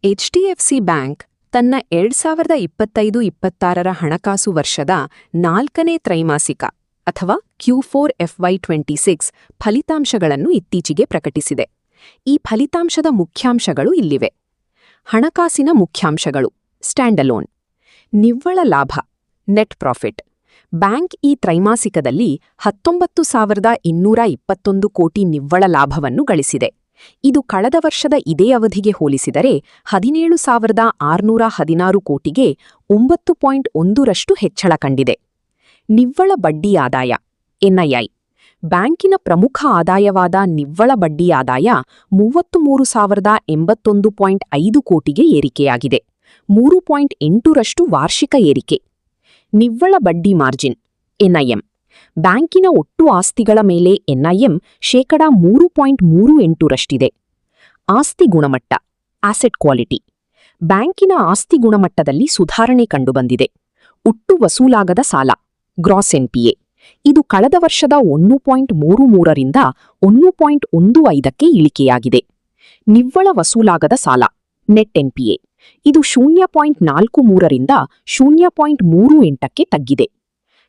HDFC bank ತನ್ನ 2025-26ರ ಹಣಕಾಸು ವರ್ಷದ 4ನೇ ತ್ರೈಮಾಸಿಕ ಅಥವಾ Q4 FY26 ಫಲಿತಾಂಶಗಳನ್ನು ಇತ್ತೀಚೆಗೆ ಪ್ರಕಟಿಸಿದೆ. ಈ ಫಲಿತಾಂಶದ ಮುಖ್ಯಾಂಶಗಳು ಇಲ್ಲಿವೆ. ಹಣಕಾಸಿನ ಮುಖ್ಯಾಂಶಗಳು: ಸ್ಟ್ಯಾಂಡಲೋನ್ ನಿವ್ವಳ ಲಾಭ ನೆಟ್ ಪ್ರಾಫಿಟ್. ಬ್ಯಾಂಕ್ ಈ ತ್ರೈಮಾಸಿಕದಲ್ಲಿ 19,221 ಕೋಟಿ ನಿವ್ವಳ ಲಾಭವನ್ನು ಗಳಿಸಿದೆ. ಇದು ಕಳೆದ ವರ್ಷದ ಇದೇ ಅವಧಿಗೆ ಹೋಲಿಸಿದರೆ 17,616 ಕೋಟಿಗೆ 9.1ರಷ್ಟು ಹೆಚ್ಚಳ ಕಂಡಿದೆ. ನಿವ್ವಳ ಬಡ್ಡಿ ಆದಾಯ ಎನ್ಐಐ. ಬ್ಯಾಂಕಿನ ಪ್ರಮುಖ ಆದಾಯವಾದ ನಿವ್ವಳ ಬಡ್ಡಿ ಆದಾಯ 33,081.5 ಕೋಟಿಗೆ ಏರಿಕೆಯಾಗಿದೆ, 3.8ರಷ್ಟು ವಾರ್ಷಿಕ ಏರಿಕೆ. ನಿವ್ವಳ ಬಡ್ಡಿ ಮಾರ್ಜಿನ್ ಎನ್ಐಎಂ. ಬ್ಯಾಂಕಿನ ಒಟ್ಟು ಆಸ್ತಿಗಳ ಮೇಲೆ ಎನ್ಐಎಂ 3.38ರಷ್ಟಿದೆ. ಆಸ್ತಿ ಗುಣಮಟ್ಟ ಆಸೆಟ್ ಕ್ವಾಲಿಟಿ. ಬ್ಯಾಂಕಿನ ಆಸ್ತಿ ಗುಣಮಟ್ಟದಲ್ಲಿ ಸುಧಾರಣೆ ಕಂಡುಬಂದಿದೆ. ಒಟ್ಟು ವಸೂಲಾಗದ ಸಾಲ ಗ್ರಾಸ್ ಎನ್ಪಿಎ. ಇದು ಕಳೆದ ವರ್ಷದ 1.33ರಿಂದ 1.15ಕ್ಕೆ ಇಳಿಕೆಯಾಗಿದೆ. ನಿವ್ವಳ ವಸೂಲಾಗದ ಸಾಲ ನೆಟ್ ಎನ್ಪಿಎ. ಇದು 0.43ರಿಂದ 0.38ಕ್ಕೆ ತಗ್ಗಿದೆ.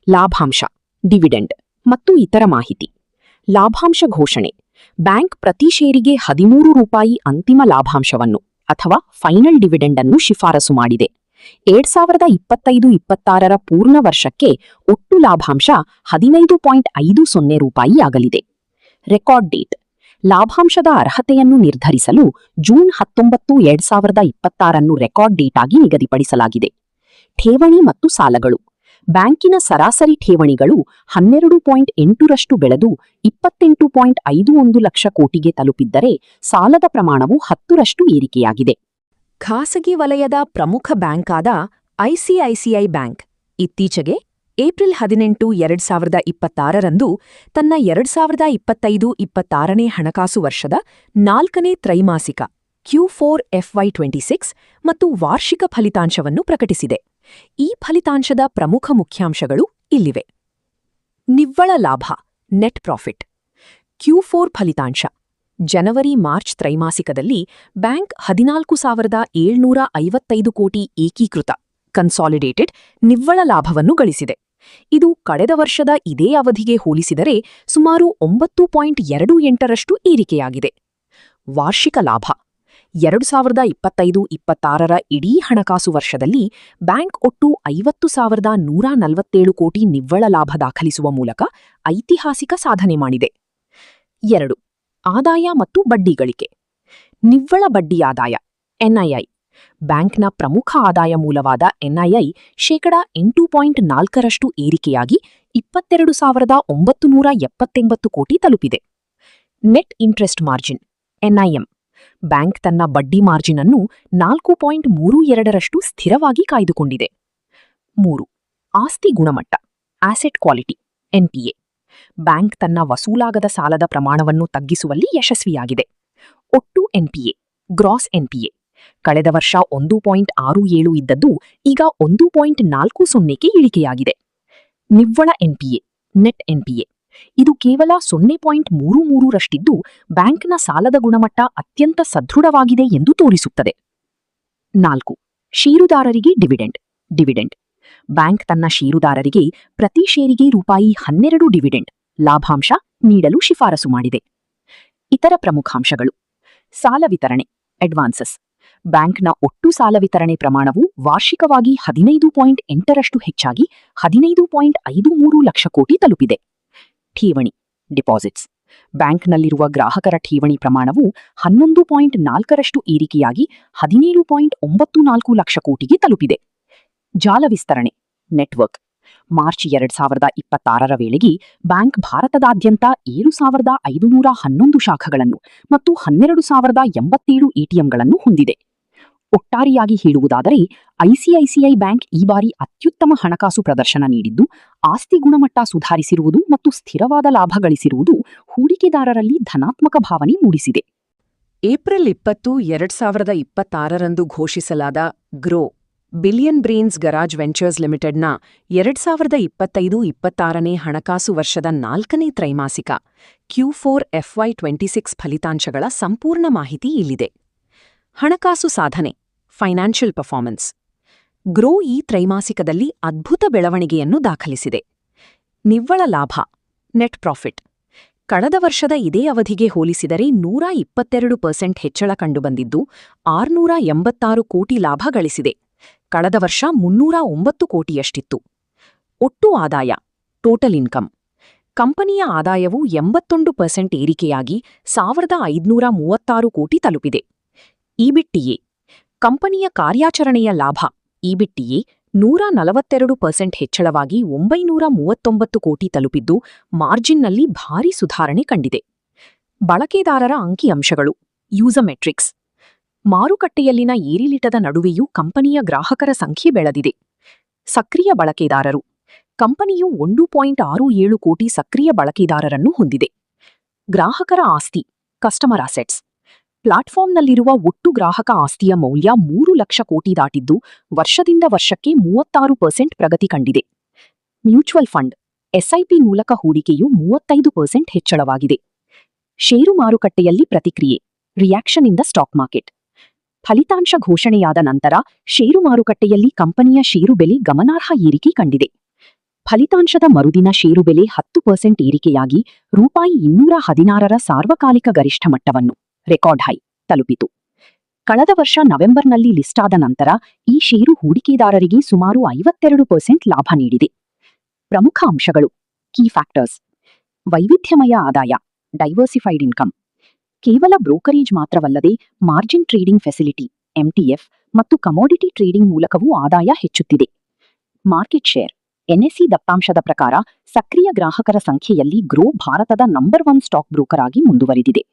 ಲಾಭಾಂಶ ಡಿವಿಡೆಂಡ್ ಮತ್ತು ಇತರ ಮಾಹಿತಿ. ಲಾಭಾಂಶ ಘೋಷಣೆ. ಬ್ಯಾಂಕ್ ಪ್ರತಿ ಷೇರಿಗೆ 13 ರೂಪಾಯಿ ಅಂತಿಮ ಲಾಭಾಂಶವನ್ನು ಅಥವಾ ಫೈನಲ್ ಡಿವಿಡೆಂಡ್ ಅನ್ನು ಶಿಫಾರಸು ಮಾಡಿದೆ. 2025-26ರ ಪೂರ್ಣ ವರ್ಷಕ್ಕೆ ಒಟ್ಟು ಲಾಭಾಂಶ 15.50 ರೂಪಾಯಿ ಆಗಲಿದೆ. Record date. ಲಾಭಾಂಶದ ಅರ್ಹತೆಯನ್ನು ನಿರ್ಧರಿಸಲು ಜೂನ್ 19, 2026 ರೆಕಾರ್ಡ್ ಡೇಟ್ ಆಗಿ ನಿಗದಿಪಡಿಸಲಾಗಿದೆ. ಠೇವಣಿ ಮತ್ತು ಸಾಲಗಳು. ಬ್ಯಾಂಕಿನ ಸರಾಸರಿ ಠೇವಣಿಗಳು 12.8ರಷ್ಟು ಬೆಳೆದು 28.51 ಲಕ್ಷ ಕೋಟಿಗೆ ತಲುಪಿದ್ದರೆ ಸಾಲದ ಪ್ರಮಾಣವು 10ರಷ್ಟು ಏರಿಕೆಯಾಗಿದೆ. ಖಾಸಗಿ ವಲಯದ ಪ್ರಮುಖ ಬ್ಯಾಂಕಾದ ಐಸಿಐಸಿಐ ಬ್ಯಾಂಕ್ ಇತ್ತೀಚೆಗೆ ಏಪ್ರಿಲ್ 18, 2026ರಂದು ತನ್ನ 2025-26ನೇ ಹಣಕಾಸು ವರ್ಷದ 4ನೇ ತ್ರೈಮಾಸಿಕ Q4 FY26 ಮತ್ತು ವಾರ್ಷಿಕ ಫಲಿತಾಂಶವನ್ನು ಪ್ರಕಟಿಸಿದೆ. ಈ ಫಲಿತಾಂಶದ ಪ್ರಮುಖ ಮುಖ್ಯಾಂಶಗಳು ಇಲ್ಲಿವೆ. ನಿವ್ವಳ ಲಾಭ ನೆಟ್ ಪ್ರಾಫಿಟ್. Q4 ಫಲಿತಾಂಶ. ಜನವರಿ-ಮಾರ್ಚ್ ತ್ರೈಮಾಸಿಕದಲ್ಲಿ ಬ್ಯಾಂಕ್ 14,755 ಕೋಟಿ ಏಕೀಕೃತ ಕನ್ಸಾಲಿಡೇಟೆಡ್ ನಿವ್ವಳ ಲಾಭವನ್ನು ಗಳಿಸಿದೆ. ಇದು ಕಳೆದ ವರ್ಷದ ಇದೇ ಅವಧಿಗೆ ಹೋಲಿಸಿದರೆ ಸುಮಾರು 9.28ರಷ್ಟು ಏರಿಕೆಯಾಗಿದೆ. ವಾರ್ಷಿಕ ಲಾಭ. 2025-26ರ ಇಡೀ ಹಣಕಾಸು ವರ್ಷದಲ್ಲಿ ಬ್ಯಾಂಕ್ ಒಟ್ಟು 50,147 ಕೋಟಿ ನಿವ್ವಳ ಲಾಭ ದಾಖಲಿಸುವ ಮೂಲಕ ಐತಿಹಾಸಿಕ ಸಾಧನೆ ಮಾಡಿದೆ. 2. ಆದಾಯ ಮತ್ತು ಬಡ್ಡಿ ಗಳಿಕೆ. ನಿವ್ವಳ ಬಡ್ಡಿ ಆದಾಯ ಎನ್ಐಐ. ಬ್ಯಾಂಕ್ನ ಪ್ರಮುಖ ಆದಾಯ ಮೂಲವಾದ ಎನ್ಐಐ 8.4ರಷ್ಟು ಏರಿಕೆಯಾಗಿ 22,979 ಕೋಟಿ ತಲುಪಿದೆ. Net interest margin NIM. Bank ತನ್ನ ಬಡ್ಡಿ ಮಾರ್ಜಿನ್ ಅನ್ನು 4.32ರಷ್ಟು ಸ್ಥಿರವಾಗಿ ಕಾಯ್ದುಕೊಂಡಿದೆ. 3. ಆಸ್ತಿ ಗುಣಮಟ್ಟ ಆಸೆಟ್ ಕ್ವಾಲಿಟಿ ಎನ್ಪಿಎ. ಬ್ಯಾಂಕ್ ತನ್ನ ವಸೂಲಾಗದ ಸಾಲದ ಪ್ರಮಾಣವನ್ನು ತಗ್ಗಿಸುವಲ್ಲಿ ಯಶಸ್ವಿಯಾಗಿದೆ. ಒಟ್ಟು ಎನ್ಪಿಎ ಗ್ರಾಸ್ ಎನ್ಪಿಎ ಕಳೆದ ವರ್ಷ 1.67 ಇದ್ದದ್ದು ಈಗ 1.40ಕ್ಕೆ ಇಳಿಕೆಯಾಗಿದೆ. ನಿವ್ವಳ ಎನ್ಪಿಎ ನೆಟ್ ಎನ್ಪಿಎ. ಇದು ಕೇವಲ 0.33ರಷ್ಟಿದ್ದು ಬ್ಯಾಂಕ್ನ ಸಾಲದ ಗುಣಮಟ್ಟ ಅತ್ಯಂತ ಸದೃಢವಾಗಿದೆ ಎಂದು ತೋರಿಸುತ್ತದೆ. 4. ಷೇರುದಾರರಿಗೆ ಡಿವಿಡೆಂಡ್. ಬ್ಯಾಂಕ್ ತನ್ನ ಷೇರುದಾರರಿಗೆ ಪ್ರತಿ ಷೇರಿಗೆ ₹12 ಡಿವಿಡೆಂಡ್ ಲಾಭಾಂಶ ನೀಡಲು ಶಿಫಾರಸು ಮಾಡಿದೆ. ಇತರ ಪ್ರಮುಖಾಂಶಗಳು: ಸಾಲ ವಿತರಣೆ ಅಡ್ವಾನ್ಸಸ್. ಬ್ಯಾಂಕ್ನ ಒಟ್ಟು ಸಾಲ ವಿತರಣೆ ಪ್ರಮಾಣವು ವಾರ್ಷಿಕವಾಗಿ 15.8ರಷ್ಟು ಹೆಚ್ಚಾಗಿ 15.53 ಲಕ್ಷ ಕೋಟಿ ತಲುಪಿದೆ. ಠೇವಣಿ ಡಿಪಾಸಿಟ್ಸ್. ಬ್ಯಾಂಕ್ನಲ್ಲಿರುವ ಗ್ರಾಹಕರ ಠೇವಣಿ ಪ್ರಮಾಣವು 11.4ರಷ್ಟು ಏರಿಕೆಯಾಗಿ 17.94 ಲಕ್ಷ ಕೋಟಿಗೆ ತಲುಪಿದೆ. ಜಾಲ ವಿಸ್ತರಣೆ ನೆಟ್ವರ್ಕ್. ಮಾರ್ಚ್ 2026ರ ವೇಳೆಗೆ ಬ್ಯಾಂಕ್ ಭಾರತದಾದ್ಯಂತ 7,511 ಶಾಖೆಗಳನ್ನು ಮತ್ತು 12,087 ಎಟಿಎಂಗಳನ್ನು ಹೊಂದಿದೆ. ಒಟ್ಟಾರೆಯಾಗಿ ಹೇಳುವುದಾದರೆ ಐಸಿಐಸಿಐ ಬ್ಯಾಂಕ್ ಈ ಬಾರಿ ಅತ್ಯುತ್ತಮ ಹಣಕಾಸು ಪ್ರದರ್ಶನ ನೀಡಿದ್ದು, ಆಸ್ತಿ ಗುಣಮಟ್ಟ ಸುಧಾರಿಸಿರುವುದು ಮತ್ತು ಸ್ಥಿರವಾದ ಲಾಭ ಗಳಿಸಿರುವುದು ಹೂಡಿಕೆದಾರರಲ್ಲಿ ಧನಾತ್ಮಕ ಭಾವನೆ ಮೂಡಿಸಿದೆ. ಏಪ್ರಿಲ್ 20, 2026ರಂದು ಘೋಷಿಸಲಾದ Groww Billion Brains Garage Ventures ಲಿಮಿಟೆಡ್ನ 2025-26ನೇ ಹಣಕಾಸು ವರ್ಷದ 4ನೇ ತ್ರೈಮಾಸಿಕ Q4 FY26 ಫಲಿತಾಂಶಗಳ ಸಂಪೂರ್ಣ ಮಾಹಿತಿ ಇಲ್ಲಿದೆ. ಹಣಕಾಸು ಸಾಧನೆ ಫೈನಾನ್ಷಿಯಲ್ ಪರ್ಫಾರ್ಮೆನ್ಸ್. ಗ್ರೋ ಈ ತ್ರೈಮಾಸಿಕದಲ್ಲಿ ಅದ್ಭುತ ಬೆಳವಣಿಗೆಯನ್ನು ದಾಖಲಿಸಿದೆ. ನಿವ್ವಳ ಲಾಭ ನೆಟ್ ಪ್ರಾಫಿಟ್ ಕಳೆದ ವರ್ಷದ ಇದೇ ಅವಧಿಗೆ ಹೋಲಿಸಿದರೆ 122% ಹೆಚ್ಚಳ ಕಂಡುಬಂದಿದ್ದು 686 ಕೋಟಿ ಲಾಭ ಗಳಿಸಿದೆ. ಕಳೆದ ವರ್ಷ 309 ಕೋಟಿಯಷ್ಟಿತ್ತು. ಒಟ್ಟು ಆದಾಯ ಟೋಟಲ್ ಇನ್ಕಮ್ ಕಂಪನಿಯ ಆದಾಯವು 81% ಏರಿಕೆಯಾಗಿ 1536 ಕೋಟಿ ತಲುಪಿದೆ. ಇಬಿಟಿಎ ಕಂಪನಿಯ ಕಾರ್ಯಾಚರಣೆಯ ಲಾಭ ಇಬಿಟಿಎ 142% ಹೆಚ್ಚಳವಾಗಿ 939 ಕೋಟಿ ತಲುಪಿದ್ದು ಮಾರ್ಜಿನ್ನಲ್ಲಿ ಭಾರೀ ಸುಧಾರಣೆ ಕಂಡಿದೆ. ಬಳಕೆದಾರರ ಅಂಕಿಅಂಶಗಳು ಯೂಸರ್ ಮೆಟ್ರಿಕ್ಸ್ ಮಾರುಕಟ್ಟೆಯಲ್ಲಿನ ಏರಿಳಿತದ ನಡುವೆಯೂ ಕಂಪನಿಯ ಗ್ರಾಹಕರ ಸಂಖ್ಯೆ ಬೆಳೆದಿದೆ. ಸಕ್ರಿಯ ಬಳಕೆದಾರರು ಕಂಪನಿಯು 1.67 ಕೋಟಿ ಸಕ್ರಿಯ ಬಳಕೆದಾರರನ್ನು ಹೊಂದಿದೆ. ಗ್ರಾಹಕರ ಆಸ್ತಿ ಕಸ್ಟಮರ್ ಅಸೆಟ್ಸ್ ಪ್ಲಾಟ್ಫಾರ್ಮ್ನಲ್ಲಿರುವ ಒಟ್ಟು ಗ್ರಾಹಕ ಆಸ್ತಿಯ ಮೌಲ್ಯ 3 ಲಕ್ಷ ಕೋಟಿ ದಾಟಿದ್ದು ವರ್ಷದಿಂದ ವರ್ಷಕ್ಕೆ 36% ಪ್ರಗತಿ ಕಂಡಿದೆ. ಮ್ಯೂಚುವಲ್ ಫಂಡ್ ಎಸ್ಐಪಿ ಮೂಲಕ ಹೂಡಿಕೆಯು 35% ಹೆಚ್ಚಳವಾಗಿದೆ. ಷೇರು ಮಾರುಕಟ್ಟೆಯಲ್ಲಿ ಪ್ರತಿಕ್ರಿಯೆ reaction in the stock market ಫಲಿತಾಂಶ ಘೋಷಣೆಯಾದ ನಂತರ ಷೇರು ಮಾರುಕಟ್ಟೆಯಲ್ಲಿ ಕಂಪನಿಯ ಷೇರು ಬೆಲೆ ಗಮನಾರ್ಹ ಏರಿಕೆ ಕಂಡಿದೆ. ಫಲಿತಾಂಶದ ಮರುದಿನ ಷೇರು ಬೆಲೆ 10% ಏರಿಕೆಯಾಗಿ ₹216ರ ಸಾರ್ವಕಾಲಿಕ ಗರಿಷ್ಠ ಮಟ್ಟವನ್ನು ರೆಕಾರ್ಡ್ ಹೈ ತಲುಪಿತು. ಕಳೆದ ವರ್ಷ ನವೆಂಬರ್ನಲ್ಲಿ ಲಿಸ್ಟ್ ಆದ ನಂತರ ಈ ಷೇರು ಹೂಡಿಕೆದಾರರಿಗೆ ಸುಮಾರು 52% ಲಾಭ ನೀಡಿದೆ. ಪ್ರಮುಖ ಅಂಶಗಳು ಕೀ ಫ್ಯಾಕ್ಟರ್ಸ್ ವೈವಿಧ್ಯಮಯ ಆದಾಯ ಡೈವರ್ಸಿಫೈಡ್ ಇನ್ಕಮ್ ಕೇವಲ ಬ್ರೋಕರೇಜ್ ಮಾತ್ರವಲ್ಲದೆ ಮಾರ್ಜಿನ್ ಟ್ರೇಡಿಂಗ್ ಫೆಸಿಲಿಟಿ ಎಂಟಿಎಫ್ ಮತ್ತು ಕಮೋಡಿಟಿ ಟ್ರೇಡಿಂಗ್ ಮೂಲಕವೂ ಆದಾಯ ಹೆಚ್ಚುತ್ತಿದೆ. ಮಾರ್ಕೆಟ್ ಶೇರ್ ಎನ್ಎಸ್ಇ ದತ್ತಾಂಶದ ಪ್ರಕಾರ ಸಕ್ರಿಯ ಗ್ರಾಹಕರ ಸಂಖ್ಯೆಯಲ್ಲಿ ಗ್ರೋ ಭಾರತದ ನಂಬರ್ 1 ಸ್ಟಾಕ್ ಬ್ರೋಕರ್ ಆಗಿ ಮುಂದುವರಿದಿದೆ.